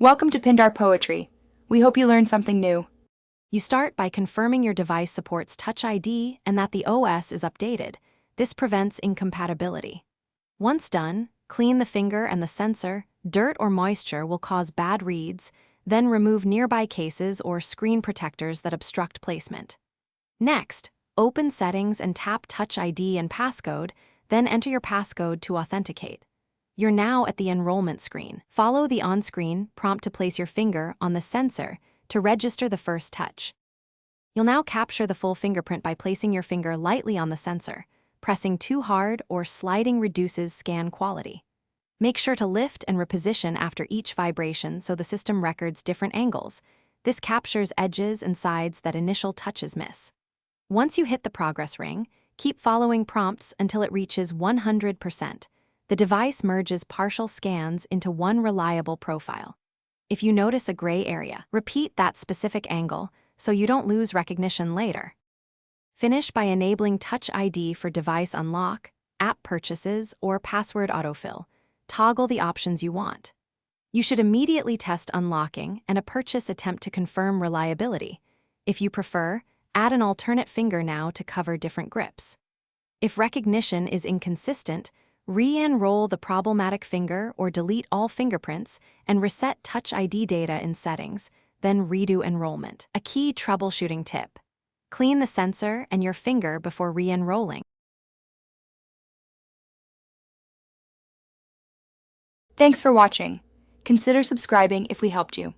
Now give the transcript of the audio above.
Welcome to Pindar Poetry. We hope you learned something new. You start by confirming your device supports Touch ID and that the OS is updated. This prevents incompatibility. Once done, clean the finger and the sensor. Dirt or moisture will cause bad reads, then remove nearby cases or screen protectors that obstruct placement. Next, open Settings and tap Touch ID and passcode, then enter your passcode to authenticate. You're now at the enrollment screen. Follow the on-screen prompt to place your finger on the sensor to register the first touch. You'll now capture the full fingerprint by placing your finger lightly on the sensor. Pressing too hard or sliding reduces scan quality. Make sure to lift and reposition after each vibration so the system records different angles. This captures edges and sides that initial touches miss. Once you hit the progress ring, keep following prompts until it reaches 100%. The device merges partial scans into one reliable profile. If you notice a gray area, repeat that specific angle so you don't lose recognition later. Finish by enabling Touch ID for device unlock, app purchases, or password autofill. Toggle the options you want. You should immediately test unlocking and a purchase attempt to confirm reliability. If you prefer, add an alternate finger now to cover different grips. If recognition is inconsistent, re-enroll the problematic finger or delete all fingerprints and reset Touch ID data in settings, then redo enrollment. A key troubleshooting tip: clean the sensor and your finger before re-enrolling. Thanks for watching. Consider subscribing if we helped you.